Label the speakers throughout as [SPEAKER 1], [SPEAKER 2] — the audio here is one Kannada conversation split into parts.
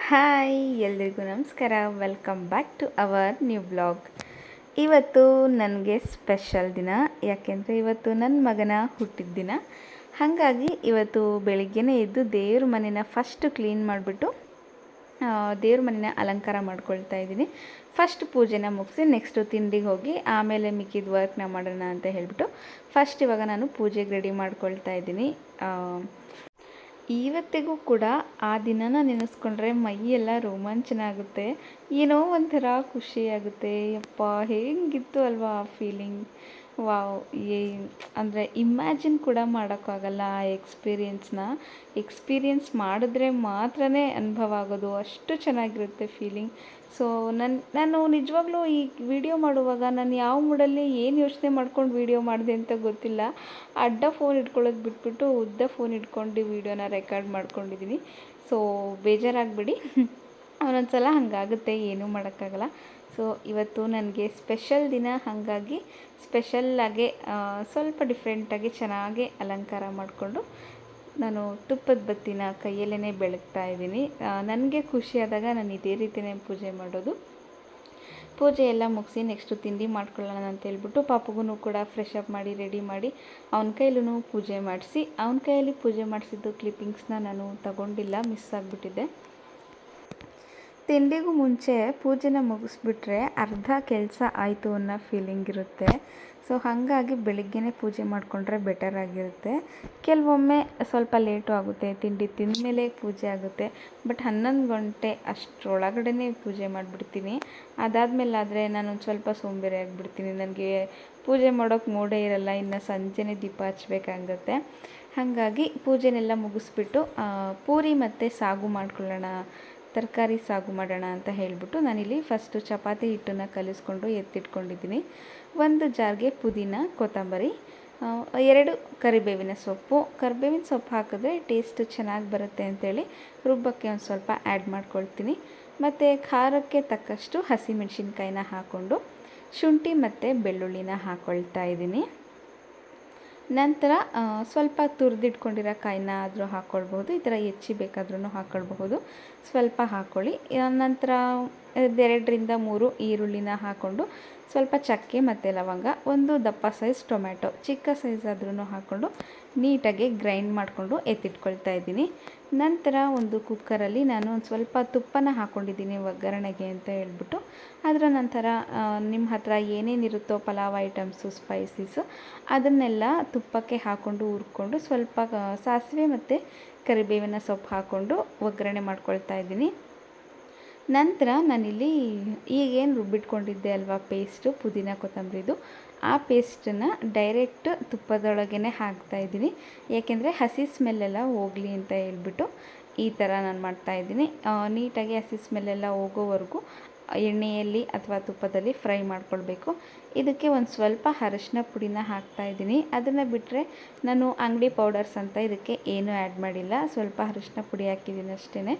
[SPEAKER 1] ಹಾಯ್ ಎಲ್ರಿಗೂ ನಮಸ್ಕಾರ. Welcome back to our new blog. ಇವತ್ತು ನನಗೆ ಸ್ಪೆಷಲ್ ದಿನ, ಯಾಕೆಂದರೆ ಇವತ್ತು ನನ್ನ ಮಗನ ಹುಟ್ಟಿದ ದಿನ. ಹಾಗಾಗಿ ಇವತ್ತು ಬೆಳಿಗ್ಗೆನೇ ಎದ್ದು ದೇವ್ರ ಮನೆನ ಫಸ್ಟ್ ಕ್ಲೀನ್ ಮಾಡಿಬಿಟ್ಟು ದೇವ್ರ ಮನೆನ ಅಲಂಕಾರ ಮಾಡ್ಕೊಳ್ತಾ ಇದ್ದೀನಿ. ಫಸ್ಟ್ ಪೂಜೆನ ಮುಗಿಸಿ ನೆಕ್ಸ್ಟು ತಿಂಡಿಗೆ ಹೋಗಿ ಆಮೇಲೆ ಮಿಕ್ಕಿದ ವರ್ಕ್ನ ಮಾಡೋಣ ಅಂತ ಹೇಳಿಬಿಟ್ಟು ಫಸ್ಟ್ ಇವಾಗ ನಾನು ಪೂಜೆಗೆ ರೆಡಿ ಮಾಡ್ಕೊಳ್ತಾ ಇದ್ದೀನಿ. ಇವತ್ತಿಗೂ ಕೂಡ ಆ ದಿನನ ನೆನೆಸ್ಕೊಂಡ್ರೆ ಮೈಯೆಲ್ಲ ರೋಮಾಂಚನ ಆಗುತ್ತೆ, ಏನೋ ಒಂಥರ ಖುಷಿಯಾಗುತ್ತೆ. ಯಪ್ಪ ಹೇಗಿತ್ತು ಅಲ್ವಾ ಆ ಫೀಲಿಂಗ್. ವಾವ್! ಅಂದರೆ ಇಮ್ಯಾಜಿನ್ ಕೂಡ ಮಾಡೋಕ್ಕಾಗಲ್ಲ ಆ ಎಕ್ಸ್ಪೀರಿಯೆನ್ಸ್ ಮಾಡಿದ್ರೆ ಮಾತ್ರ ಅನುಭವ ಆಗೋದು, ಅಷ್ಟು ಚೆನ್ನಾಗಿರುತ್ತೆ ಫೀಲಿಂಗ್. ಸೊ ನಾನು ನಿಜವಾಗ್ಲೂ ಈ ವಿಡಿಯೋ ಮಾಡುವಾಗ ನಾನು ಯಾವ ಮೂಡಲ್ಲಿ ಏನು ಯೋಚನೆ ಮಾಡ್ಕೊಂಡು ವಿಡಿಯೋ ಮಾಡಿದೆ ಅಂತ ಗೊತ್ತಿಲ್ಲ. ಅಡ್ಡ ಫೋನ್ ಇಟ್ಕೊಳ್ಳೋದು ಬಿಟ್ಬಿಟ್ಟು ಉದ್ದ ಫೋನ್ ಇಟ್ಕೊಂಡು ವಿಡಿಯೋನ ರೆಕಾರ್ಡ್ ಮಾಡ್ಕೊಂಡಿದ್ದೀನಿ. ಸೊ ಬೇಜಾರಾಗಬೇಡಿ, ಒಂದೊಂದು ಸಲ ಹಾಗಾಗುತ್ತೆ, ಏನೂ ಮಾಡೋಕ್ಕಾಗಲ್ಲ. ಸೊ ಇವತ್ತು ನನಗೆ ಸ್ಪೆಷಲ್ ದಿನ, ಹಾಗಾಗಿ ಸ್ಪೆಷಲ್ಲಾಗೆ ಸ್ವಲ್ಪ ಡಿಫ್ರೆಂಟಾಗಿ ಚೆನ್ನಾಗಿ ಅಲಂಕಾರ ಮಾಡಿಕೊಂಡು ನಾನು ತುಪ್ಪದ ಬತ್ತಿನ ಕೈಯಲ್ಲೇ ಬೆಳಗ್ತಾ ಇದ್ದೀನಿ. ನನಗೆ ಖುಷಿಯಾದಾಗ ನಾನು ಇದೇ ರೀತಿಯೇ ಪೂಜೆ ಮಾಡೋದು. ಪೂಜೆ ಎಲ್ಲ ಮುಗಿಸಿ ನೆಕ್ಸ್ಟು ತಿಂಡಿ ಮಾಡ್ಕೊಳ್ಳೋಣ ಅಂತ ಹೇಳ್ಬಿಟ್ಟು ಪಾಪಗೂ ಕೂಡ ಫ್ರೆಶ್ ಅಪ್ ಮಾಡಿ ರೆಡಿ ಮಾಡಿ ಅವನ ಕೈಲೂ ಪೂಜೆ ಮಾಡಿಸಿ, ಅವನ ಕೈಯಲ್ಲಿ ಪೂಜೆ ಮಾಡಿಸಿದ್ದು ಕ್ಲಿಪ್ಪಿಂಗ್ಸ್ನ ನಾನು ತಗೊಂಡಿಲ್ಲ, ಮಿಸ್ ಆಗಿಬಿಟ್ಟಿದ್ದೆ. ತಿಂಡಿಗೂ ಮುಂಚೆ ಪೂಜೆನ ಮುಗಿಸ್ಬಿಟ್ರೆ ಅರ್ಧ ಕೆಲಸ ಆಯಿತು ಅನ್ನೋ ಫೀಲಿಂಗ್ ಇರುತ್ತೆ. ಸೊ ಹಾಗಾಗಿ ಬೆಳಿಗ್ಗೆನೇ ಪೂಜೆ ಮಾಡಿಕೊಂಡ್ರೆ ಬೆಟರ್ ಆಗಿರುತ್ತೆ. ಕೆಲವೊಮ್ಮೆ ಸ್ವಲ್ಪ ಲೇಟು ಆಗುತ್ತೆ, ತಿಂಡಿ ತಿಂದ ಮೇಲೆ ಪೂಜೆ ಆಗುತ್ತೆ. ಬಟ್ 11 ಗಂಟೆ ಅಷ್ಟರೊಳಗಡೆ ಪೂಜೆ ಮಾಡಿಬಿಡ್ತೀನಿ. ಅದಾದಮೇಲಾದರೆ ನಾನು ಸ್ವಲ್ಪ ಸೋಂಬೇರಿ ಆಗಿಬಿಡ್ತೀನಿ, ನನಗೆ ಪೂಜೆ ಮಾಡೋಕ್ಕೆ ಮೂಡೇ ಇರಲ್ಲ, ಇನ್ನು ಸಂಜೆನೇ ದೀಪ ಹಚ್ಚಬೇಕಾಗುತ್ತೆ. ಹಾಗಾಗಿ ಪೂಜೆನೆಲ್ಲ ಮುಗಿಸ್ಬಿಟ್ಟು ಪೂರಿ ಮತ್ತು ಸಾಗು ಮಾಡ್ಕೊಳ್ಳೋಣ, ತರಕಾರಿ ಸಾಗು ಮಾಡೋಣ ಅಂತ ಹೇಳಿಬಿಟ್ಟು ನಾನಿಲ್ಲಿ ಫಸ್ಟು ಚಪಾತಿ ಹಿಟ್ಟನ್ನು ಕಲಿಸ್ಕೊಂಡು ಎತ್ತಿಟ್ಕೊಂಡಿದ್ದೀನಿ. ಒಂದು ಜಾರ್ಗೆ ಪುದೀನ, ಕೊತ್ತಂಬರಿ, 2 ಕರಿಬೇವಿನ ಸೊಪ್ಪು ಹಾಕಿದ್ರೆ ಟೇಸ್ಟ್ ಚೆನ್ನಾಗಿ ಬರುತ್ತೆ ಅಂತೇಳಿ ರುಬ್ಬಕ್ಕೆ ಒಂದು ಸ್ವಲ್ಪ ಆ್ಯಡ್ ಮಾಡ್ಕೊಳ್ತೀನಿ. ಮತ್ತು ಖಾರಕ್ಕೆ ತಕ್ಕಷ್ಟು ಹಸಿಮೆಣಸಿನ್ಕಾಯಿನ ಹಾಕ್ಕೊಂಡು ಶುಂಠಿ ಮತ್ತು ಬೆಳ್ಳುಳ್ಳಿನ ಹಾಕ್ಕೊಳ್ತಾ ಇದ್ದೀನಿ. ನಂತರ ಸ್ವಲ್ಪ ತುರಿದಿಟ್ಕೊಂಡಿರೋ ಕಾಯಿನ ಆದರೂ ಹಾಕ್ಕೊಳ್ಬೋದು, ಈ ಥರ ಬೇಕಾದ್ರೂ ಹಾಕ್ಕೊಳ್ಬಹುದು. ಸ್ವಲ್ಪ ಹಾಕ್ಕೊಳ್ಳಿ. ನಂತರ 2ರಿಂದ 3 ಈರುಳ್ಳಿನ ಹಾಕ್ಕೊಂಡು ಸ್ವಲ್ಪ ಚಕ್ಕೆ ಮತ್ತು ಲವಂಗ, ಒಂದು ದಪ್ಪ ಸೈಜ್ ಟೊಮ್ಯಾಟೊ, ಚಿಕ್ಕ ಸೈಜ್ ಆದ್ರೂ ಹಾಕ್ಕೊಂಡು ನೀಟಾಗಿ ಗ್ರೈಂಡ್ ಮಾಡಿಕೊಂಡು ಎತ್ತಿಟ್ಕೊಳ್ತಾ ಇದ್ದೀನಿ. ನಂತರ ಒಂದು ಕುಕ್ಕರಲ್ಲಿ ನಾನು ಒಂದು ಸ್ವಲ್ಪ ತುಪ್ಪನ ಹಾಕ್ಕೊಂಡಿದ್ದೀನಿ ಒಗ್ಗರಣೆಗೆ ಅಂತ ಹೇಳ್ಬಿಟ್ಟು. ಅದರ ನಂತರ ನಿಮ್ಮ ಹತ್ರ ಏನೇನಿರುತ್ತೋ ಪಲಾವ್ ಐಟಮ್ಸು, ಸ್ಪೈಸಸ್ಸು ಅದನ್ನೆಲ್ಲ ತುಪ್ಪಕ್ಕೆ ಹಾಕ್ಕೊಂಡು ಹುರ್ಕೊಂಡು ಸ್ವಲ್ಪ ಸಾಸಿವೆ ಮತ್ತು ಕರಿಬೇವಿನ ಸೊಪ್ಪು ಹಾಕ್ಕೊಂಡು ಒಗ್ಗರಣೆ ಮಾಡ್ಕೊಳ್ತಾ ಇದ್ದೀನಿ. ನಂತರ ನಾನಿಲ್ಲಿ ಈಗೇನು ರುಬ್ಬಿಟ್ಕೊಂಡಿದ್ದೆ ಅಲ್ವಾ ಪೇಸ್ಟು, ಪುದೀನ ಕೊತ್ತಂಬರಿದು, ಆ ಪೇಸ್ಟನ್ನು ಡೈರೆಕ್ಟ್ ತುಪ್ಪದೊಳಗೇ ಹಾಕ್ತಾಯಿದ್ದೀನಿ. ಏಕೆಂದರೆ ಹಸಿ ಸ್ಮೆಲ್ಲೆಲ್ಲ ಹೋಗಲಿ ಅಂತ ಹೇಳ್ಬಿಟ್ಟು ಈ ಥರ ನಾನು ಮಾಡ್ತಾಯಿದ್ದೀನಿ. ನೀಟಾಗಿ ಹಸಿ ಸ್ಮೆಲ್ಲೆಲ್ಲ ಹೋಗೋವರೆಗೂ ಎಣ್ಣೆಯಲ್ಲಿ ಅಥವಾ ತುಪ್ಪದಲ್ಲಿ ಫ್ರೈ ಮಾಡ್ಕೊಳ್ಬೇಕು. ಇದಕ್ಕೆ ಒಂದು ಸ್ವಲ್ಪ ಅರಶಿನ ಪುಡಿನ ಹಾಕ್ತಾಯಿದ್ದೀನಿ. ಅದನ್ನು ಬಿಟ್ಟರೆ ನಾನು ಅಂಗಡಿ ಪೌಡರ್ಸ್ ಅಂತ ಇದಕ್ಕೆ ಏನೂ ಆ್ಯಡ್ ಮಾಡಿಲ್ಲ, ಸ್ವಲ್ಪ ಅರಶಿನ ಪುಡಿ ಹಾಕಿದ್ದೀನಿ ಅಷ್ಟೇ.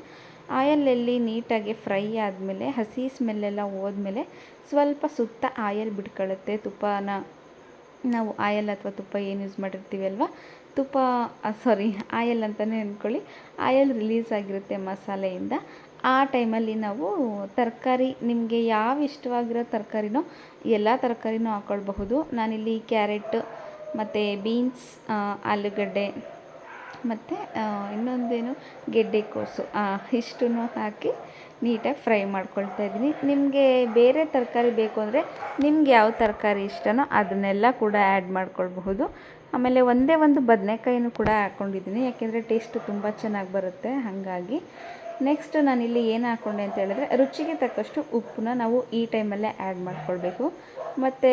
[SPEAKER 1] ಆಯಲಲ್ಲಿ ನೀಟಾಗಿ ಫ್ರೈ ಆದಮೇಲೆ ಹಸಿ ಸ್ಮೆಲ್ಲೆಲ್ಲ ಹೋದ್ಮೇಲೆ ಸ್ವಲ್ಪ ಸುತ್ತ ಆಯಲ್ ಬಿಟ್ಕೊಳ್ಳುತ್ತೆ. ತುಪ್ಪನ ನಾವು ಆಯಲ್ ಅಥವಾ ತುಪ್ಪ ಏನು ಯೂಸ್ ಮಾಡಿರ್ತೀವಿ ಅಲ್ವಾ, ಆಯಲ್ ಅಂತಲೇ ಅಂದ್ಕೊಳ್ಳಿ, ಆಯಲ್ ರಿಲೀಸ್ ಆಗಿರುತ್ತೆ ಮಸಾಲೆಯಿಂದ. ಆ ಟೈಮಲ್ಲಿ ನಾವು ತರಕಾರಿ, ನಿಮಗೆ ಯಾವ ಇಷ್ಟವಾಗಿರೋ ತರಕಾರಿನೋ ಎಲ್ಲ ತರಕಾರಿನೂ ಹಾಕ್ಕೊಳ್ಬಹುದು. ನಾನಿಲ್ಲಿ ಕ್ಯಾರೆಟ್ ಮತ್ತು ಬೀನ್ಸ್, ಆಲೂಗಡ್ಡೆ ಮತ್ತು ಇನ್ನೊಂದೇನು ಗೆಡ್ಡೆಕೋಸು, ಇಷ್ಟನ್ನು ಹಾಕಿ ನೀಟಾಗಿ ಫ್ರೈ ಮಾಡ್ಕೊಳ್ತಾ ಇದ್ದೀನಿ. ನಿಮಗೆ ಬೇರೆ ತರಕಾರಿ ಬೇಕು ಅಂದರೆ ನಿಮ್ಗೆ ಯಾವ ತರಕಾರಿ ಇಷ್ಟನೋ ಅದನ್ನೆಲ್ಲ ಕೂಡ ಆ್ಯಡ್ ಮಾಡ್ಕೊಳ್ಬಹುದು. ಆಮೇಲೆ ಒಂದೇ ಒಂದು ಬದನೆಕಾಯಿನೂ ಕೂಡ ಹಾಕ್ಕೊಂಡಿದ್ದೀನಿ, ಯಾಕೆಂದರೆ ಟೇಸ್ಟ್ ತುಂಬ ಚೆನ್ನಾಗಿ ಬರುತ್ತೆ. ಹಾಗಾಗಿ ನೆಕ್ಸ್ಟ್ ನಾನಿಲ್ಲಿ ಏನು ಹಾಕ್ಕೊಂಡೆ ಅಂತ ಹೇಳಿದ್ರೆ, ರುಚಿಗೆ ತಕ್ಕಷ್ಟು ಉಪ್ಪನ್ನ ನಾವು ಈ ಟೈಮಲ್ಲೇ ಆ್ಯಡ್ ಮಾಡ್ಕೊಳ್ಬೇಕು. ಮತ್ತು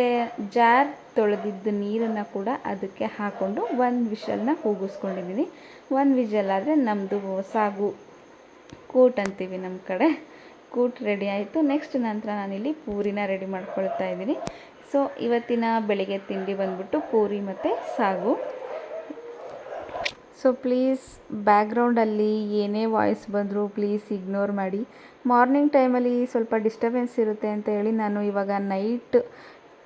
[SPEAKER 1] ಜಾರ್ ತೊಳೆದಿದ್ದ ನೀರನ್ನು ಕೂಡ ಅದಕ್ಕೆ ಹಾಕ್ಕೊಂಡು ಒಂದು ವಿಷಲ್ನ ಕೂಗಿಸ್ಕೊಂಡಿದ್ದೀನಿ. ಒಂದು ವಿಷಲ್ ಆದರೆ ನಮ್ಮದು ಸಾಗು ಕೂಟ್ ಅಂತೀವಿ ನಮ್ಮ ಕಡೆ, ಕೂಟ್ ರೆಡಿ ಆಯಿತು. ನೆಕ್ಸ್ಟ್ ನಂತರ ನಾನಿಲ್ಲಿ ಪೂರಿನ ರೆಡಿ ಮಾಡ್ಕೊಳ್ತಾ ಇದ್ದೀನಿ. ಸೊ ಇವತ್ತಿನ ಬೆಳಿಗ್ಗೆ ತಿಂಡಿ ಬಂದ್ಬಿಟ್ಟು ಪೂರಿ ಮತ್ತು ಸಾಗು. ಸೊ ಪ್ಲೀಸ್ ಬ್ಯಾಕ್ಗ್ರೌಂಡಲ್ಲಿ ಏನೇ ವಾಯ್ಸ್ ಬಂದರೂ ಪ್ಲೀಸ್ ಇಗ್ನೋರ್ ಮಾಡಿ. ಮಾರ್ನಿಂಗ್ ಟೈಮಲ್ಲಿ ಸ್ವಲ್ಪ ಡಿಸ್ಟರ್ಬೆನ್ಸ್ ಇರುತ್ತೆ ಅಂತ ಹೇಳಿ ನಾನು ಇವಾಗ ನೈಟ್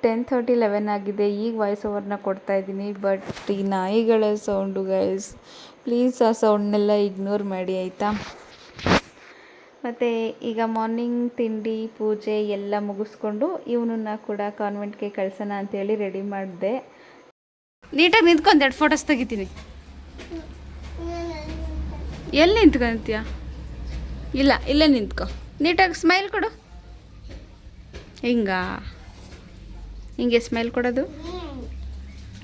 [SPEAKER 1] 10:30, 11 ಆಗಿದೆ, ಈಗ ವಾಯ್ಸ್ ಓವರ್ನ ಕೊಡ್ತಾಯಿದ್ದೀನಿ. ಬಟ್ ಈ ನಾಯಿಗಳ ಸೌಂಡು ಗೈಸ್, ಪ್ಲೀಸ್ ಆ ಸೌಂಡ್ನೆಲ್ಲ ಇಗ್ನೋರ್ ಮಾಡಿ ಆಯಿತಾ. ಮತ್ತು ಈಗ ಮಾರ್ನಿಂಗ್ ತಿಂಡಿ ಪೂಜೆ ಎಲ್ಲ ಮುಗಿಸ್ಕೊಂಡು ಇವನನ್ನ ಕೂಡ ಕಾನ್ವೆಂಟ್ಗೆ ಕಳ್ಸೋಣ ಅಂತೇಳಿ ರೆಡಿ ಮಾಡಿದೆ. ನೀಟಾಗಿ ನಿಂತ್ಕೊಂಡು 2 ಫೋಟೋಸ್ ತೆಗಿತೀನಿ. ಎಲ್ಲಿ ನಿಂತ್ಕೊಂತೀಯ? ಇಲ್ಲ, ಇಲ್ಲೇ ನಿಂತ್ಕೊ. ನೀಟಾಗಿ ಸ್ಮೈಲ್ ಕೊಡು. ಹಿಂಗೆ ಸ್ಮೈಲ್ ಕೊಡೋದು.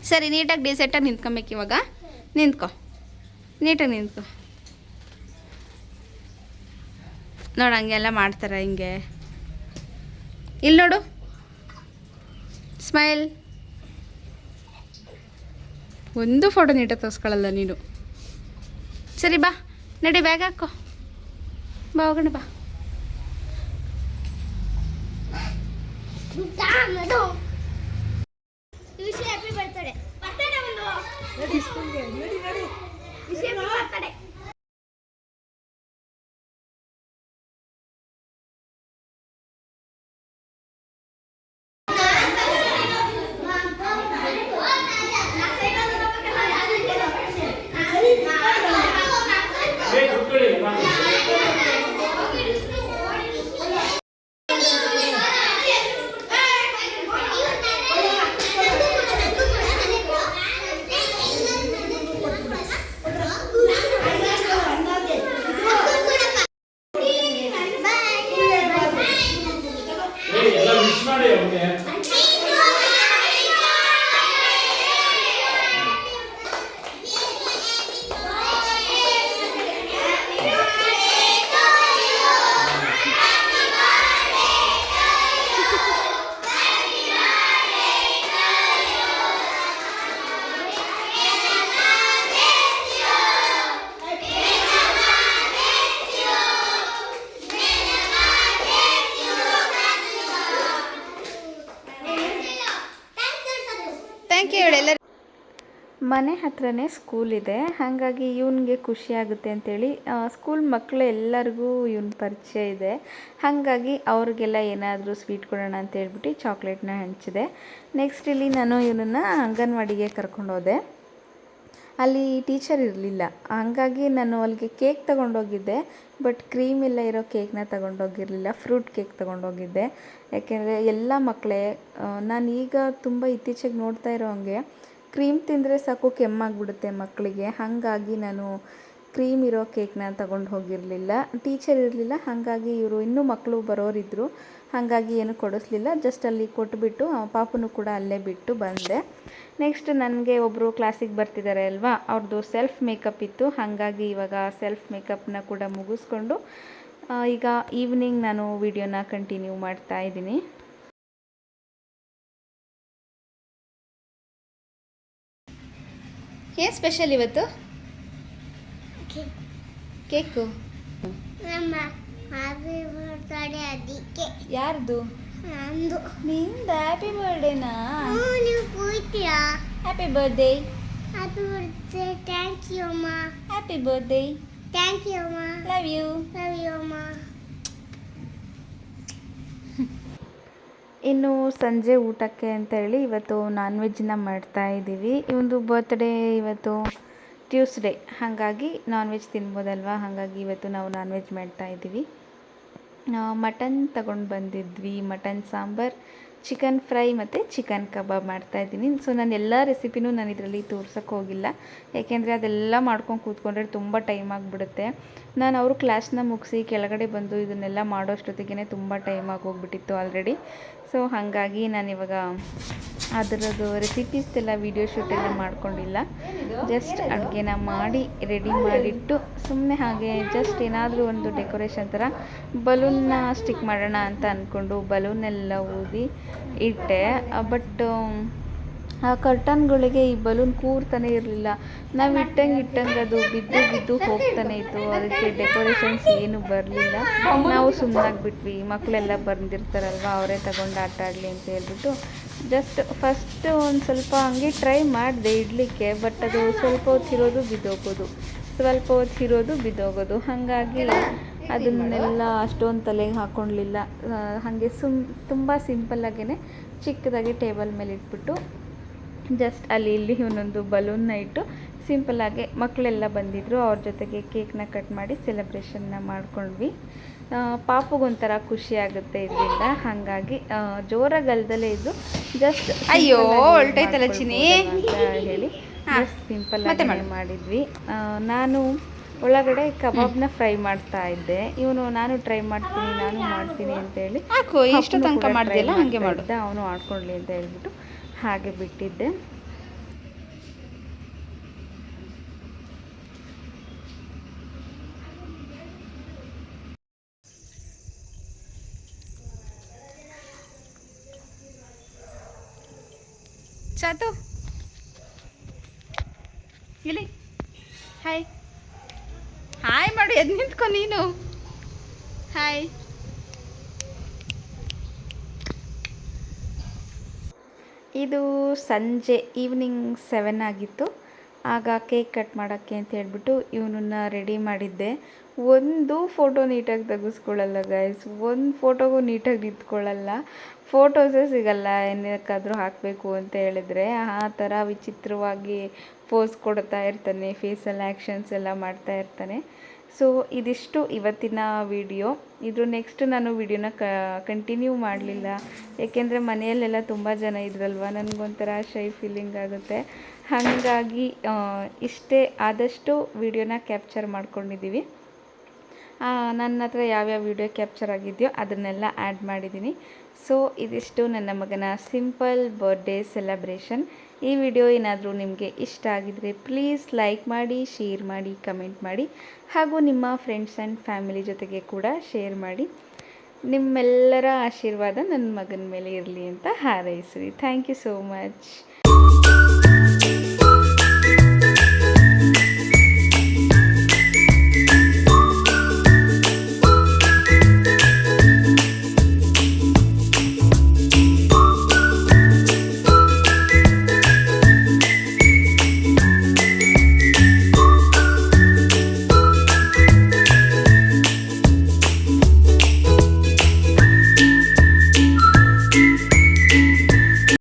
[SPEAKER 1] ಸರಿ, ನೀಟಾಗಿ ಡಿಸೆಟ್ಟಾಗಿ ನಿಂತ್ಕೊಬೇಕು. ಇವಾಗ ನಿಂತ್ಕೊ, ನೀಟಾಗಿ ನಿಂತ್ಕೊ. ನೋಡು, ಹಂಗೆಲ್ಲ ಮಾಡ್ತಾರೆ ಹಿಂಗೆ. ಇಲ್ಲಿ ನೋಡು, ಸ್ಮೈಲ್. ಒಂದು ಫೋಟೋ ನೀಟಾಗಿ ತೋರಿಸ್ಕೊಳ್ಳಲ್ಲ ನೀನು. ಸರಿ ಬಾ, ನಡಿ, ಬ್ಯಾಗ್ ಹಾಕೋ, ಬಾ ಹೋಗೋಣ, ಬಾ. ಥ್ಯಾಂಕ್ ಯು ಹೇಳಿ ಎಲ್ಲರೂ. ಮನೆ ಹತ್ರನೇ ಸ್ಕೂಲ್ ಇದೆ, ಹಾಗಾಗಿ ಇವನಿಗೆ ಖುಷಿ ಆಗುತ್ತೆ ಅಂಥೇಳಿ ಸ್ಕೂಲ್ ಮಕ್ಕಳು ಎಲ್ಲರಿಗೂ ಇವನ ಪರಿಚಯ ಇದೆ. ಹಾಗಾಗಿ ಅವ್ರಿಗೆಲ್ಲ ಏನಾದರೂ ಸ್ವೀಟ್ ಕೊಡೋಣ ಅಂತ ಹೇಳ್ಬಿಟ್ಟು ಚಾಕ್ಲೇಟ್ನ ಹಂಚಿದೆ. ನೆಕ್ಸ್ಟ್ ಇಲ್ಲಿ ನಾನು ಇವನನ್ನು ಅಂಗನವಾಡಿಗೆ ಕರ್ಕೊಂಡೋದೆ. ಅಲ್ಲಿ ಟೀಚರ್ ಇರಲಿಲ್ಲ, ಹಾಗಾಗಿ ನಾನು ಅಲ್ಲಿಗೆ ಕೇಕ್ ತೊಗೊಂಡೋಗಿದ್ದೆ. ಬಟ್ ಕ್ರೀಮ್ ಎಲ್ಲ ಇರೋ ಕೇಕ್ನ ತೊಗೊಂಡೋಗಿರಲಿಲ್ಲ, ಫ್ರೂಟ್ ಕೇಕ್ ತೊಗೊಂಡೋಗಿದ್ದೆ. ಯಾಕೆಂದರೆ ಎಲ್ಲ ಮಕ್ಕಳೇ ನಾನು ಈಗ ತುಂಬ ಇತ್ತೀಚೆಗೆ ನೋಡ್ತಾ ಇರೋ ಹಂಗೆ ಕ್ರೀಮ್ ತಿಂದರೆ ಸಾಕು ಕೆಮ್ಮಾಗ್ಬಿಡುತ್ತೆ ಮಕ್ಕಳಿಗೆ. ಹಾಗಾಗಿ ನಾನು ಕ್ರೀಮ್ ಇರೋ ಕೇಕ್ನ ತಗೊಂಡು ಹೋಗಿರಲಿಲ್ಲ. ಟೀಚರ್ ಇರಲಿಲ್ಲ, ಹಾಗಾಗಿ ಇವರು ಇನ್ನೂ ಮಕ್ಕಳು ಬರೋರಿದ್ದರು, ಹಾಗಾಗಿ ಏನು ಕೊಡಿಸ್ಲಿಲ್ಲ. ಜಸ್ಟ್ ಅಲ್ಲಿ ಕೊಟ್ಬಿಟ್ಟು ಪಾಪನು ಕೂಡ ಅಲ್ಲೇ ಬಿಟ್ಟು ಬಂದೆ. ನೆಕ್ಸ್ಟ್ ನನಗೆ ಒಬ್ಬರು ಕ್ಲಾಸಿಗೆ ಬರ್ತಿದ್ದಾರೆ ಅಲ್ವಾ, ಅವ್ರದ್ದು ಸೆಲ್ಫ್ ಮೇಕಪ್ ಇತ್ತು. ಹಾಗಾಗಿ ಇವಾಗ ಸೆಲ್ಫ್ ಮೇಕಪ್ನ ಕೂಡ ಮುಗಿಸ್ಕೊಂಡು ಈಗ ಈವ್ನಿಂಗ್ ನಾನು ವಿಡಿಯೋನ ಕಂಟಿನ್ಯೂ ಮಾಡ್ತಾ ಇದ್ದೀನಿ. ಏನು ಸ್ಪೆಷಲ್ ಇವತ್ತು? ಕೇಕು. ಯಾರ್ದು? ನಿಂದ ಹ್ಯಾಪಿ ಬರ್ಡೇನಾ? Happy birthday. Happy birthday. Thank you ಅಮ್ಮ. Happy birthday. ಥ್ಯಾಂಕ್ ಯು ಅಮ್ಮ. Love you. ಲವ್ ಯು ಅಮ್ಮ. ಇನ್ನು ಸಂಜೆ ಊಟಕ್ಕೆ ಅಂತೇಳಿ ಇವತ್ತು ನಾನ್ ವೆಜ್ನ ಮಾಡ್ತಾ ಇದ್ದೀವಿ. ಇವೊಂದು ಬರ್ತ್ಡೇ ಇವತ್ತು ಟ್ಯೂಸ್ಡೇ, ಹಾಗಾಗಿ ನಾನ್ ವೆಜ್ ತಿನ್ಬೋದಲ್ವ, ಹಾಗಾಗಿ ಇವತ್ತು ನಾವು ನಾನ್ ವೆಜ್ ಮಾಡ್ತಾ ಇದ್ದೀವಿ. ಮಟನ್ ತಗೊಂಡು ಬಂದಿದ್ವಿ, ಮಟನ್ ಸಾಂಬಾರ್, ಚಿಕನ್ ಫ್ರೈ ಮತ್ತು ಚಿಕನ್ ಕಬಾಬ್ ಮಾಡ್ತಾಯಿದ್ದೀನಿ. ಸೊ ನಾನು ಎಲ್ಲ ರೆಸಿಪಿನೂ ನಾನು ಇದರಲ್ಲಿ ತೋರ್ಸೋಕ್ಕೆ ಹೋಗಿಲ್ಲ, ಯಾಕೆಂದರೆ ಅದೆಲ್ಲ ಮಾಡ್ಕೊಂಡು ಕೂತ್ಕೊಂಡ್ರೆ ತುಂಬ ಟೈಮ್ ಆಗಿಬಿಡುತ್ತೆ. ನಾನು ಅವರು ಕ್ಲಾಸ್ನ ಮುಗಿಸಿ ಕೆಳಗಡೆ ಬಂದು ಇದನ್ನೆಲ್ಲ ಮಾಡೋಷ್ಟೊತ್ತಿಗೆ ತುಂಬ ಟೈಮ್ ಆಗೋಗ್ಬಿಟ್ಟಿತ್ತು ಆಲ್ರೆಡಿ. ಸೊ ಹಾಗಾಗಿ ನಾನಿವಾಗ ಅದರದ್ದು ರೆಸಿಪೀಸ್ದೆಲ್ಲ ವೀಡಿಯೋ ಶೂಟೆಲ್ಲ ಮಾಡ್ಕೊಂಡಿಲ್ಲ. ಜಸ್ಟ್ ಅಡುಗೆನ ಮಾಡಿ ರೆಡಿ ಮಾಡಿಟ್ಟು ಸುಮ್ಮನೆ ಹಾಗೆ ಜಸ್ಟ್ ಏನಾದರೂ ಒಂದು ಡೆಕೋರೇಷನ್ ಥರ ಬಲೂನ್ನ ಸ್ಟಿಕ್ ಮಾಡೋಣ ಅಂತ ಅಂದ್ಕೊಂಡು ಬಲೂನೆಲ್ಲ ಊದಿ ಇಟ್ಟೆ. ಬಟ್ ಆ ಕರ್ಟನ್ಗಳಿಗೆ ಈ ಬಲೂನ್ ಕೂರ್ತಾನೆ ಇರಲಿಲ್ಲ. ನಾವು ಇಟ್ಟಂಗೆ ಅದು ಬಿದ್ದು ಹೋಗ್ತಾನೆ ಇತ್ತು. ಅದಕ್ಕೆ ಡೆಕೋರೇಷನ್ಸ್ ಏನು ಬರಲಿಲ್ಲ. ನಾವು ಸುಮ್ಮನಾಗ್ಬಿಟ್ವಿ, ಮಕ್ಕಳೆಲ್ಲ ಬಂದಿರ್ತಾರಲ್ವ, ಅವರೇ ತಗೊಂಡು ಆಟ ಆಡಲಿ ಅಂತ ಹೇಳ್ಬಿಟ್ಟು ಜಸ್ಟ್ ಫಸ್ಟ್ ಒಂದು ಸ್ವಲ್ಪ ಹಂಗೆ ಟ್ರೈ ಮಾಡಿದೆ ಇಡಲಿಕ್ಕೆ. ಬಟ್ ಅದು ಸ್ವಲ್ಪ ಹೊತ್ತು ಇರೋದು ಬಿದ್ದೋಗೋದು, ಸ್ವಲ್ಪ ಹೊತ್ತು ಇರೋದು ಬಿದ್ದೋಗೋದು, ಹಾಗಾಗಿ ಅದನ್ನೆಲ್ಲ ಅಷ್ಟೊಂದು ತಲೆಗೆ ಹಾಕ್ಕೊಳ್ಳಲಿಲ್ಲ. ಹಾಗೆ ತುಂಬ ಸಿಂಪಲ್ಲಾಗೇ ಚಿಕ್ಕದಾಗಿ ಟೇಬಲ್ ಮೇಲೆ ಇಟ್ಬಿಟ್ಟು ಜಸ್ಟ್ ಅಲ್ಲಿ ಇಲ್ಲಿ ಒಂದೊಂದು ಬಲೂನ್ನ ಇಟ್ಟು ಸಿಂಪಲ್ಲಾಗಿ ಮಕ್ಕಳೆಲ್ಲ ಬಂದಿದ್ದರು, ಅವ್ರ ಜೊತೆಗೆ ಕೇಕ್ನ ಕಟ್ ಮಾಡಿ ಸೆಲೆಬ್ರೇಷನ್ನ ಮಾಡ್ಕೊಂಡ್ವಿ. ಪಾಪುಗೊಂಥರ ಖುಷಿ ಆಗುತ್ತೆ ಇದರಿಂದ, ಹಾಗಾಗಿ ಜೋರಾಗಲ್ದಲೇ ಇದ್ದು ಜಸ್ಟ್
[SPEAKER 2] ಅಯ್ಯೋ ಹೊಲ್ಟೈತಲ್ಲ ಚಿನಿ
[SPEAKER 1] ಅಂತ ಹೇಳಿ ಜಸ್ಟ್ ಸಿಂಪಲ್ಲಾಗಿ ಮಾಡಿದ್ವಿ. ನಾನು ಒಳಗಡೆ ಕಬಾಬ್ನ ಫ್ರೈ ಮಾಡ್ತಾ ಇದ್ದೆ. ಇವನು ನಾನು ಟ್ರೈ ಮಾಡ್ತೀನಿ ಅಂತೇಳಿ
[SPEAKER 2] ಇಷ್ಟು ತನಕ ಮಾಡಿದೆಲ್ಲ ಹಾಗೆ ಮಾಡಿದ್ದೆ,
[SPEAKER 1] ಅವನು ಆಡ್ಕೊಳ್ಳಿ ಅಂತ ಹೇಳ್ಬಿಟ್ಟು ಹಾಗೆ ಬಿಟ್ಟಿದ್ದೆ.
[SPEAKER 2] ಚಾತು ಇಲ್ಲಿ ಹಾಯ್ ಹಾಯ್ ಮಾಡು, ಎದ್ದು ನಿಂತ್ಕೊ ನೀನು. ಹಾಯ್.
[SPEAKER 1] ಇದು ಸಂಜೆ ಈವ್ನಿಂಗ್ 7 ಆಗಿತ್ತು. ಆಗ ಕೇಕ್ ಕಟ್ ಮಾಡೋಕ್ಕೆ ಅಂತ ಹೇಳ್ಬಿಟ್ಟು ಇವನನ್ನ ರೆಡಿ ಮಾಡಿದ್ದೆ. ಒಂದು ಫೋಟೋ ನೀಟಾಗಿ ತೆಗೆಸ್ಕೊಳ್ಳಲ್ಲ ಗೈಸ್, ಒಂದು ಫೋಟೋಗೂ ನೀಟಾಗಿ ನಿಂತ್ಕೊಳ್ಳಲ್ಲ, ಫೋಟೋಸೇ ಸಿಗಲ್ಲ ಏನಕ್ಕಾದರೂ ಹಾಕಬೇಕು ಅಂತ ಹೇಳಿದ್ರೆ. ಆ ಥರ ವಿಚಿತ್ರವಾಗಿ ಪೋಸ್ ಕೊಡ್ತಾ ಇರ್ತಾನೆ, ಫೇಸಲ್ಲಿ ಆ್ಯಕ್ಷನ್ಸ್ ಎಲ್ಲ ಮಾಡ್ತಾ ಇರ್ತಾನೆ. ಸೊ ಇದಿಷ್ಟು ಇವತ್ತಿನ ವಿಡಿಯೋ. ಇದು ನೆಕ್ಸ್ಟ್ ನಾನು ವಿಡಿಯೋನ ಕಂಟಿನ್ಯೂ ಮಾಡಲಿಲ್ಲ, ಏಕೆಂದರೆ ಮನೆಯಲ್ಲೆಲ್ಲ ತುಂಬ ಜನ ಇದ್ರಲ್ವ, ನನಗೊಂಥರ ಶೈ ಫೀಲಿಂಗ್ ಆಗುತ್ತೆ. ಹಾಗಾಗಿ ಇಷ್ಟೇ ಆದಷ್ಟು ವಿಡಿಯೋನ ಕ್ಯಾಪ್ಚರ್ ಮಾಡ್ಕೊಂಡಿದ್ದೀವಿ. ನನ್ನ ಹತ್ರ ಯಾವ್ಯಾವ ವಿಡಿಯೋ ಕ್ಯಾಪ್ಚರ್ ಆಗಿದೆಯೋ ಅದನ್ನೆಲ್ಲ ಆ್ಯಡ್ ಮಾಡಿದ್ದೀನಿ. ಸೊ ಇದಿಷ್ಟು ನನ್ನ ಮಗನ ಸಿಂಪಲ್ ಬರ್ಡೇ ಸೆಲೆಬ್ರೇಷನ್. ಈ ವಿಡಿಯೋ ಏನಾದರೂ ನಿಮಗೆ ಇಷ್ಟ ಆಗಿದರೆ ಪ್ಲೀಸ್ ಲೈಕ್ ಮಾಡಿ, ಶೇರ್ ಮಾಡಿ, ಕಮೆಂಟ್ ಮಾಡಿ, ಹಾಗೂ ನಿಮ್ಮ ಫ್ರೆಂಡ್ಸ್ ಆ್ಯಂಡ್ ಫ್ಯಾಮಿಲಿ ಜೊತೆಗೆ ಕೂಡ ಶೇರ್ ಮಾಡಿ. ನಿಮ್ಮೆಲ್ಲರ ಆಶೀರ್ವಾದ ನನ್ನ ಮಗನ ಮೇಲೆ ಇರಲಿ ಅಂತ ಹಾರೈಸಿರಿ. Thank you so much.